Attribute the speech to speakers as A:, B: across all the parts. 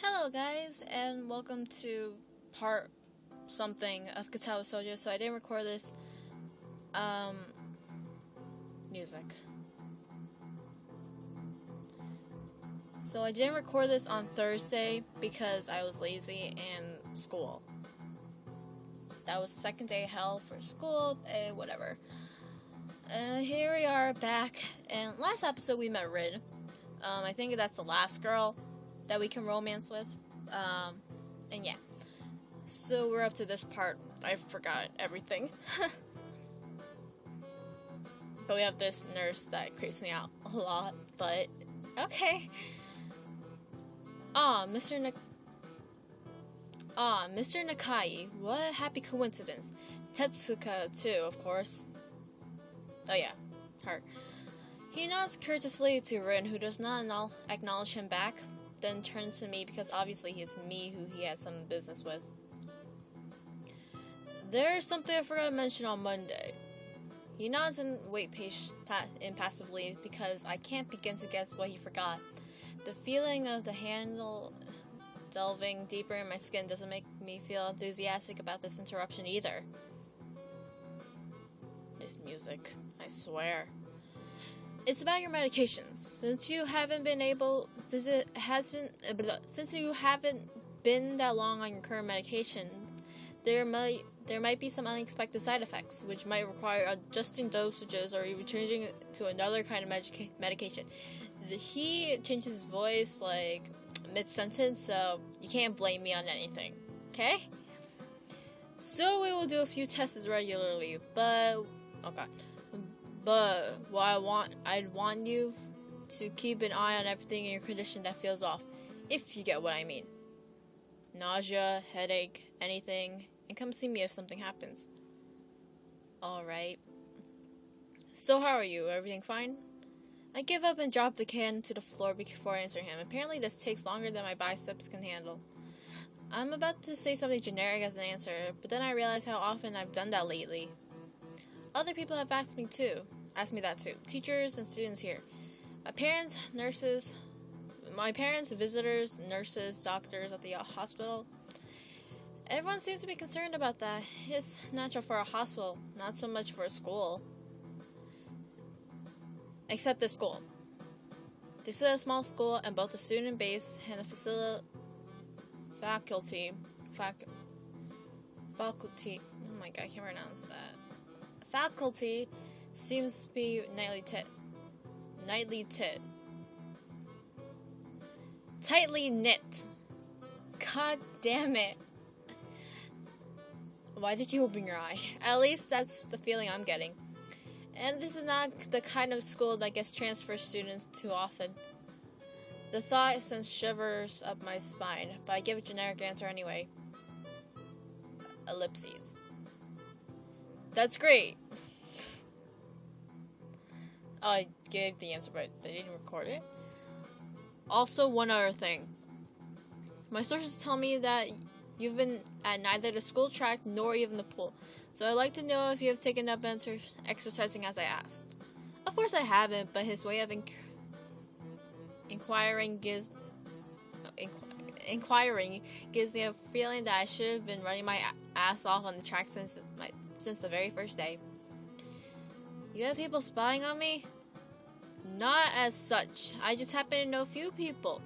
A: Hello guys, and welcome to part something of Katawa Shoujo. So I didn't record this music. So I didn't record this on Thursday because I was lazy and school. That was the second day of hell for school, whatever. Here we are back, and last episode we met Rin. I think that's the last girl that we can romance with. And yeah. So we're up to this part. I forgot everything. But we have this nurse that creeps me out a lot, but okay. Mr. Nakai, what a happy coincidence. Tetsuka too, of course. Oh yeah, her. He nods courteously to Rin, who does not acknowledge him back, then turns to me because obviously he's me who he had some business with. There's something I forgot to mention on Monday. He nods and waits impassively because I can't begin to guess what he forgot. The feeling of the handle delving deeper in my skin doesn't make me feel enthusiastic about this interruption either. This music, I swear. It's about your medications. Since you haven't been that long on your current medication, there might be some unexpected side effects, which might require adjusting dosages or even changing it to another kind of medication. He changes his voice like mid-sentence, so you can't blame me on anything, okay? So we will do a few tests regularly, but I'd want you to keep an eye on everything in your condition that feels off, if you get what I mean. Nausea, headache, anything, and come see me if something happens. Alright. So how are you? Everything fine? I give up and drop the can to the floor before answering him. Apparently this takes longer than my biceps can handle. I'm about to say something generic as an answer, but then I realize how often I've done that lately. Other people have asked me that too. Teachers and students here. My parents, visitors, nurses, doctors at the hospital. Everyone seems to be concerned about that. It's natural for a hospital, not so much for a school. Except this school. This is a small school, and both the student base and the faculty. Oh my god, I can't pronounce that. Faculty seems to be tightly knit. God damn it. Why did you open your eye? At least that's the feeling I'm getting. And this is not the kind of school that gets transfer students too often. The thought sends shivers up my spine, but I give a generic answer anyway. Ellipses. That's great. I gave the answer, but they didn't record it. Also, one other thing. My sources tell me that you've been at neither the school track nor even the pool, so I'd like to know if you have taken up exercising as I asked. Of course I haven't, but his way of inquiring gives me a feeling that I should have been running my ass off on the track since the very first day. You have people spying on me? Not as such. I just happen to know a few people.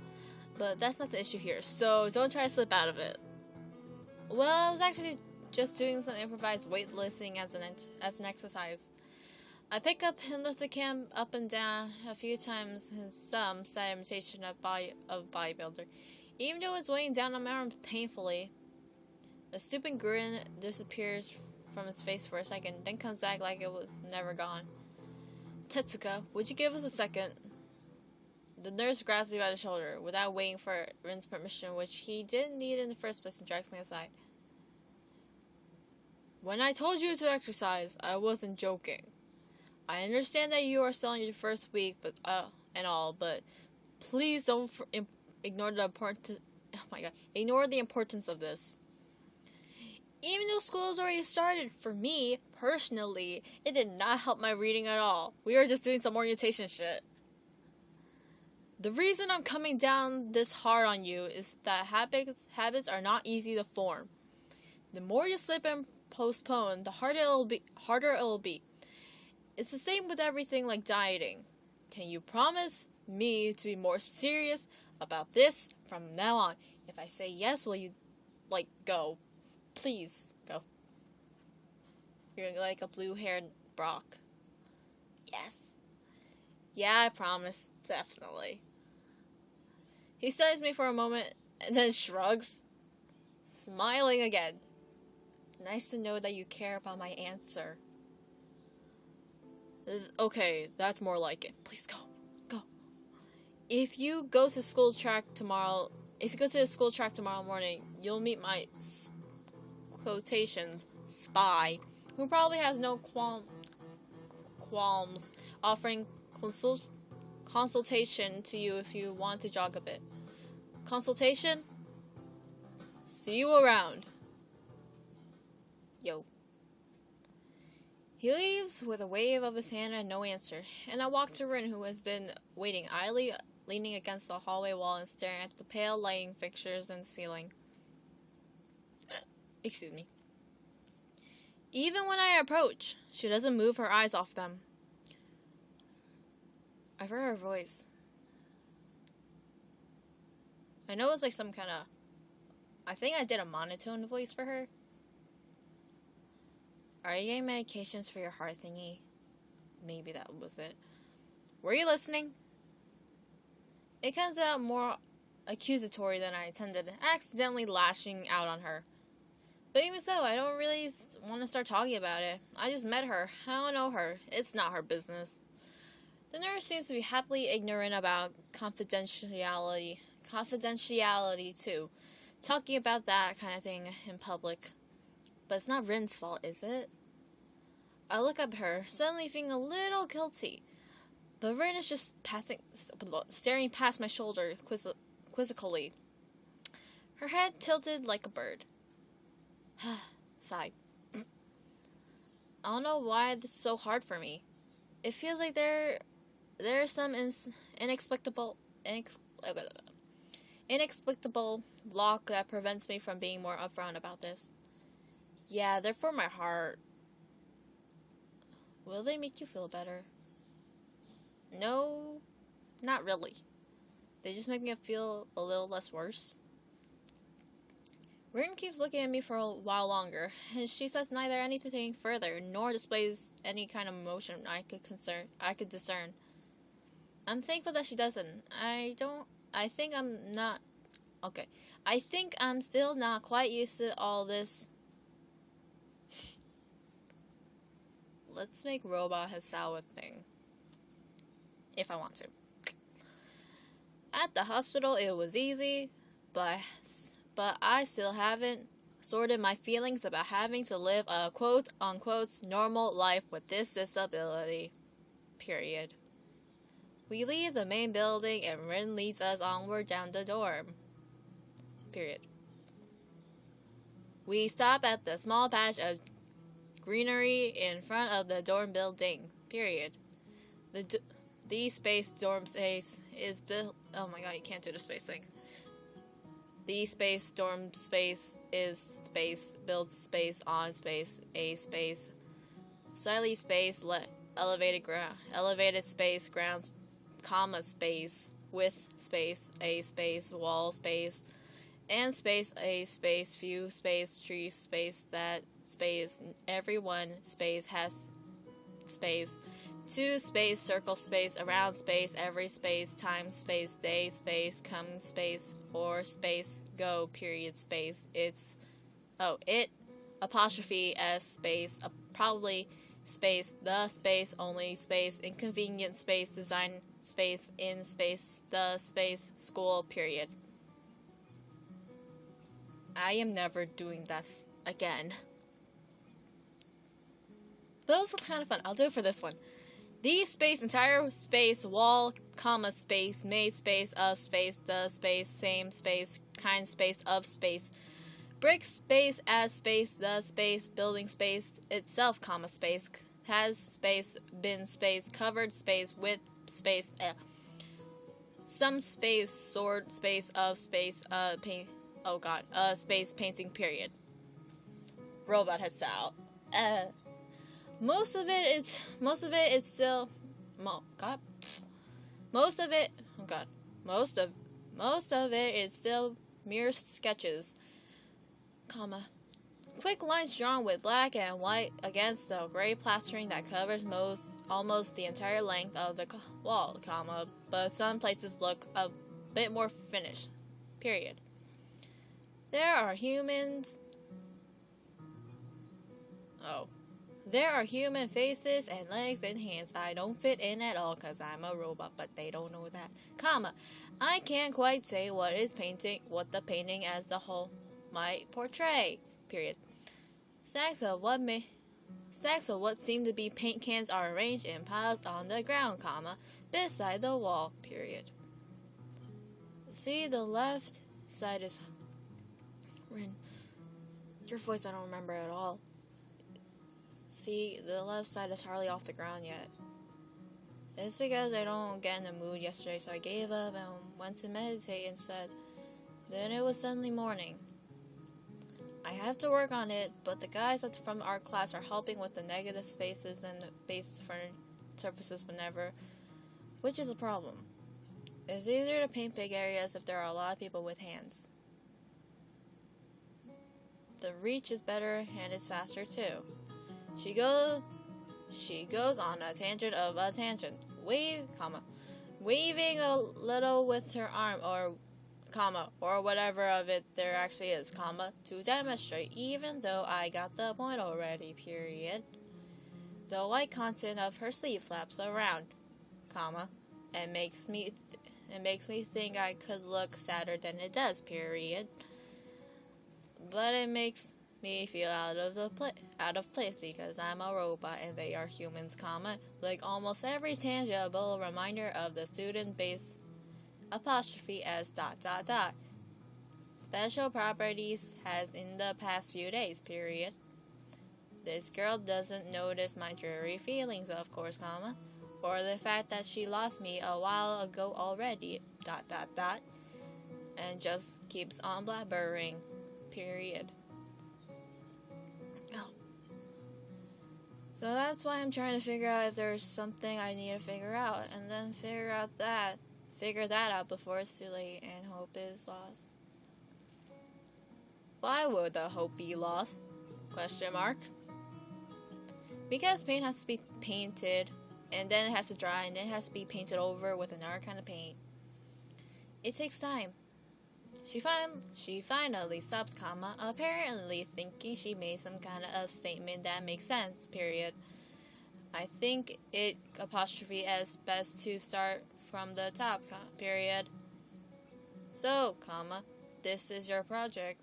A: But that's not the issue here, so don't try to slip out of it. Well, I was actually just doing some improvised weightlifting as an exercise. I pick up and lift the can up and down a few times in some sad imitation of bodybuilder, even though it's weighing down on my arms painfully. The stupid grin disappears from his face for a second, then comes back like it was never gone. Tetsuka, would you give us a second? The nurse grabs me by the shoulder, without waiting for Rin's permission, which he didn't need in the first place, and drags me aside. When I told you to exercise, I wasn't joking. I understand that you are still in your first week, but please don't ignore the importance of this. Even though school has already started, for me, personally, it did not help my reading at all. We were just doing some orientation shit. The reason I'm coming down this hard on you is that habits are not easy to form. The more you slip and postpone, the harder it'll be. It's the same with everything like dieting. Can you promise me to be more serious about this from now on? If I say yes, will you, go? Please, go. You're like a blue-haired Brock. Yes. Yeah, I promise. Definitely. He studies me for a moment and then shrugs, smiling again. Nice to know that you care about my answer. Okay, that's more like it. Please go. Go. If you go to the school track tomorrow morning, you'll meet my quotations spy, who probably has no qualms offering consultation to you if you want to jog a bit. Consultation? See you around. Yo. He leaves with a wave of his hand and no answer, and I walk to Rin, who has been waiting idly, leaning against the hallway wall and staring at the pale lighting fixtures and ceiling. Excuse me. Even when I approach, she doesn't move her eyes off them. I've heard her voice. I know it's like some kind of... I think I did a monotone voice for her. Are you getting medications for your heart thingy? Maybe that was it. Were you listening? It comes out more accusatory than I intended, accidentally lashing out on her. But even so, I don't really want to start talking about it. I just met her. I don't know her. It's not her business. The nurse seems to be happily ignorant about confidentiality too. Talking about that kind of thing in public. But it's not Rin's fault, is it? I look up at her, suddenly feeling a little guilty. But Rin is just staring past my shoulder quizzically. Her head tilted like a bird. Sigh. I don't know why this is so hard for me. It feels like there is some inexplicable block that prevents me from being more upfront about this. Yeah, they're for my heart. Will they make you feel better? No, not really. They just make me feel a little less worse. Rin keeps looking at me for a while longer, and she says neither anything further, nor displays any kind of emotion I could discern. I'm thankful that she doesn't. I think I'm still not quite used to all this. Let's make Robot Hisao a thing. If I want to. At the hospital, it was easy, but I still haven't sorted my feelings about having to live a quote-unquote normal life with this disability. Period. We leave the main building and Rin leads us onward down the dorm. Period. We stop at the small patch of greenery in front of the dorm building. Period. The space dorm space is built... Oh my god, you can't do the space thing. The space dorm space is space, built space, on space, a space, slightly space, elevated space, ground, comma space, with space, a space, wall space, and space, a space, few space, tree space, that space, everyone space has space, two space, circle space, around space, every space, time space, day space, come space, or space, go, period, space, it, apostrophe s space, probably space, the space, only space, inconvenient space, design space, in space, the space, school, period. I am never doing that again. But it was kind of fun. I'll do it for this one. The space, entire space, wall, comma, space, made space, of space, the space, same space, kind space, of space, brick space, as space, the space, building space, itself, comma, space, has space, bin space, covered space, with space, some space, sword, space, of space, paint, oh god, space, painting, period. Robot Hisao. Most of it, it's still, most of it, oh god, most of it is still mere sketches, comma, quick lines drawn with black and white against the gray plastering that covers almost the entire length of the wall, comma, but some places look a bit more finished, period. There are human faces and legs and hands. I don't fit in at all because I'm a robot, but they don't know that, comma, I can't quite say what the painting as the whole might portray, period. Stacks of what seem to be paint cans are arranged in piles on the ground, comma, beside the wall, period. See, the left side is... Rin, your voice I don't remember at all. See, the left side is hardly off the ground yet. It's because I don't get in the mood yesterday, so I gave up and went to meditate instead. Then it was suddenly morning. I have to work on it, but the guys from our class are helping with the negative spaces and the base surfaces whenever, which is a problem. It's easier to paint big areas if there are a lot of people with hands. The reach is better and it's faster too. She goes on a tangent of a tangent, waving a little with her arm or whatever of it there actually is, to demonstrate, even though I got the point already, period. The white content of her sleeve flaps around, and makes me think I could look sadder than it does, period. But it makes me feel out of place because I'm a robot and they are humans, like almost every tangible reminder of the student base apostrophe as ... Special properties has in the past few days, period. This girl doesn't notice my dreary feelings, of course, or the fact that she lost me a while ago already, ... and just keeps on blabbering, period. Oh. So that's why I'm trying to figure out if there's something I need to figure out, and then figure that out before it's too late and hope is lost. Why would the hope be lost? ? Because paint has to be painted, and then it has to dry, and then it has to be painted over with another kind of paint. It takes time. She finally stops, apparently thinking she made some kind of statement that makes sense, period. I think it apostrophe as best to start from the top, period. So, this is your project, ?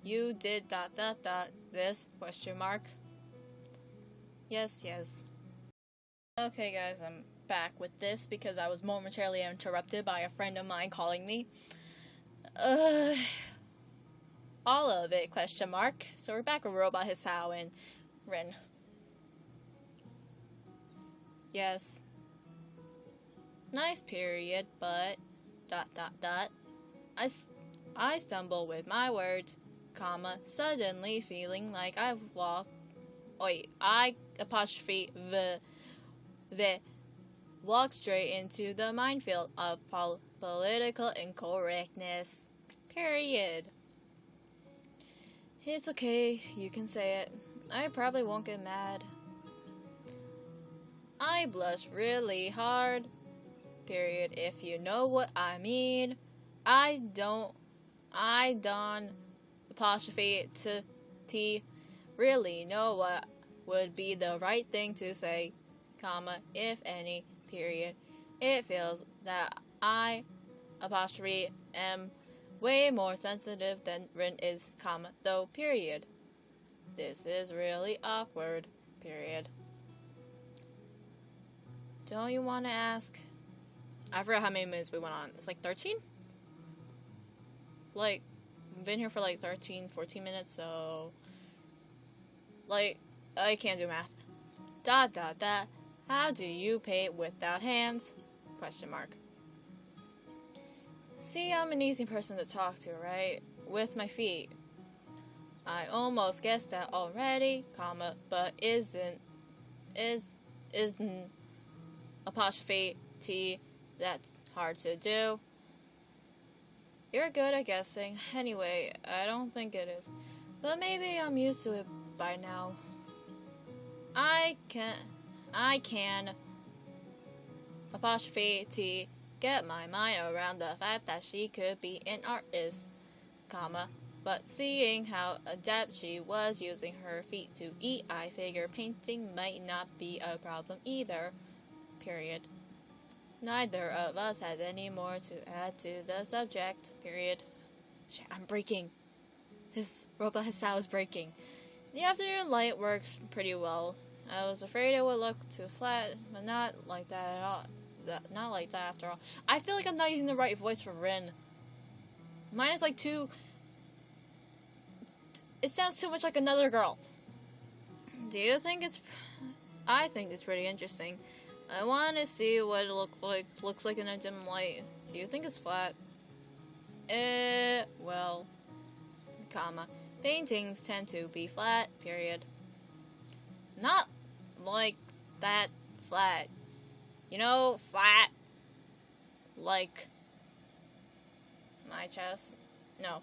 A: You did ... this, ? Yes. Okay guys, I'm back with this because I was momentarily interrupted by a friend of mine calling me. All of it, ? So we're back with Robot Hisao and Rin. Yes. Nice, period, but ... I stumble with my words, suddenly feeling like I've walked... I apostrophe walk straight into the minefield of political incorrectness, period. It's okay, you can say it. I probably won't get mad. I blush really hard, period, if you know what I mean. I don't apostrophe t really know what would be the right thing to say, if any, period. It feels that I apostrophe am way more sensitive than Rin is, though, period. This is really awkward, period. Don't you want to ask? I forgot how many minutes we went on. It's like 13? Like, we've been here for like 13, 14 minutes, so... Like, I can't do math. ... How do you paint without hands? ? See, I'm an easy person to talk to, right? With my feet. I almost guessed that already, comma, but isn't apostrophe T, that's hard to do. You're good at guessing. Anyway, I don't think it is. But maybe I'm used to it by now. I can apostrophe T get my mind around the fact that she could be an artist, comma, but seeing how adept she was using her feet to eat, I figure painting might not be a problem either, period. Neither of us has any more to add to the subject, period. Shit, I'm breaking. His robot Hisao is breaking. The afternoon light works pretty well. I was afraid it would look too flat, but not like that at all. Not like that after all. I feel like I'm not using the right voice for Rin. Mine is like too... It sounds too much like another girl. Do you think it's... I think it's pretty interesting. I want to see what it looks like in a dim light. Do you think it's flat? Well, comma. Paintings tend to be flat, period. Not like that flat. You know, flat. Like my chest. No.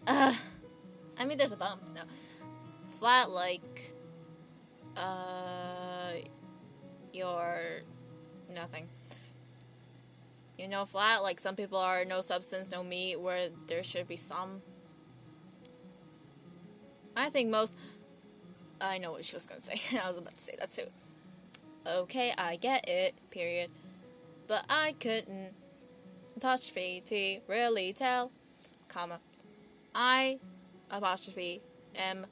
A: I mean, there's a bump. No. Flat like, your nothing. You know, flat like some people are no substance, no meat, where there should be some. I think most... I know what she was gonna say. I was about to say that too. Okay, I get it, period. But I couldn't, apostrophe T, really tell, comma. I, apostrophe, am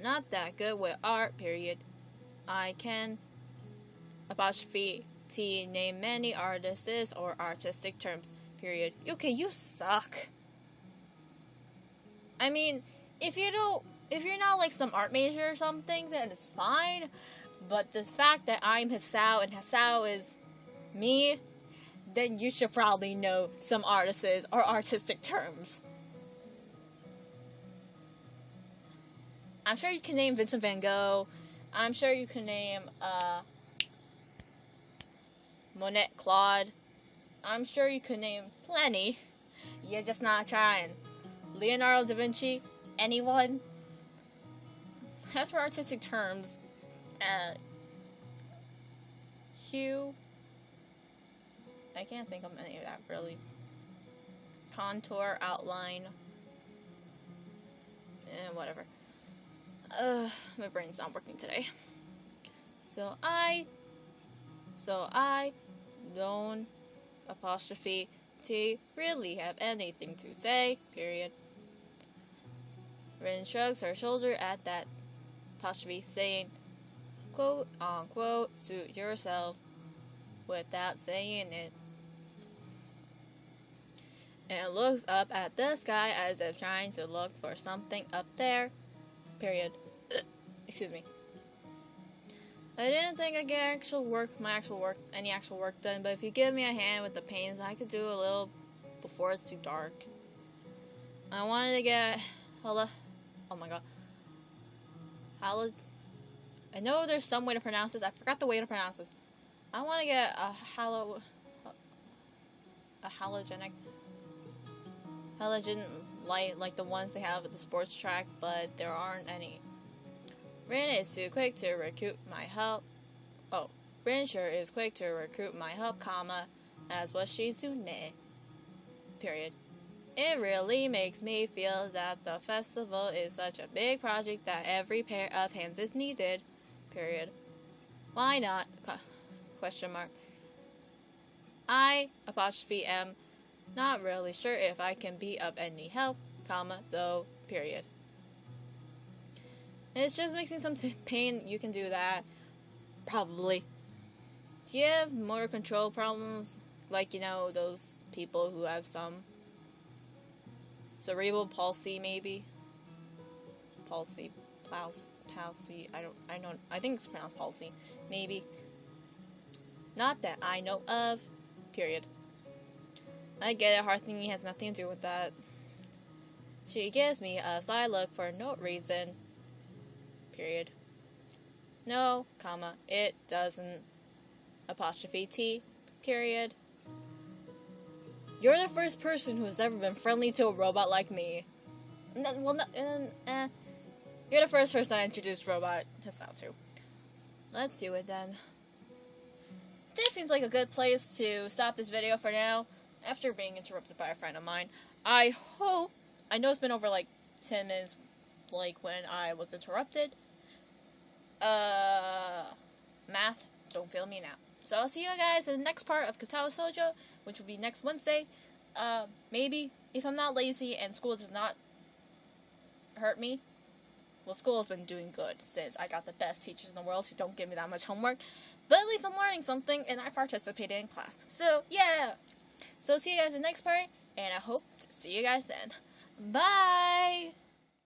A: not that good with art, period. I can, apostrophe T, name many artists or artistic terms, period. Okay, you suck. I mean, if you're not like some art major or something, then it's fine. But the fact that I'm Hisao and Hisao is me, then you should probably know some artists or artistic terms. I'm sure you can name Vincent van Gogh. I'm sure you can name Monet Claude. I'm sure you could name plenty. You're just not trying. Leonardo da Vinci? Anyone? As for artistic terms, hue. I can't think of any of that really. Contour, outline, whatever. My brain's not working today. So I don't apostrophe T really have anything to say, period. Rin shrugs her shoulder at that apostrophe, saying, quote unquote, suit yourself, without saying it. And looks up at the sky as if trying to look for something up there, period. Excuse me. I didn't think I'd get any actual work done, but if you give me a hand with the paints, I could do a little before it's too dark. I wanted to get oh my god. I know there's some way to pronounce this. I forgot the way to pronounce this. I want to get a halogen light like the ones they have at the sports track, but there aren't any. Rin is too quick to recruit my help. Oh, Rin sure is quick to recruit my help, comma, as was Shizune. Period. It really makes me feel that the festival is such a big project that every pair of hands is needed. Period. Why not? Question mark. I, apostrophe M, not really sure if I can be of any help, comma, though, period. It's just mixing some paint, you can do that. Probably. Do you have motor control problems? Like, you know, those people who have some cerebral palsy, maybe? Palsy. I think it's pronounced palsy. Maybe. Not that I know of. Period. I get it, heart thingy has nothing to do with that. She gives me a side look for no reason. Period. No, comma, it doesn't. Apostrophe T. Period. You're the first person who has ever been friendly to a robot like me. Well, you're the first person I introduced robot Hisao to. Let's do it then. This seems like a good place to stop this video for now, after being interrupted by a friend of mine. I know it's been over like 10 minutes, like when I was interrupted. Math, don't fail me now. So I'll see you guys in the next part of Katawa Shoujo, which will be next Wednesday. Maybe, if I'm not lazy and school does not hurt me. Well, school has been doing good since I got the best teachers in the world who don't give me that much homework. But at least I'm learning something and I participated in class. So, yeah! So see you guys in the next part, and I hope to see you guys then. Bye!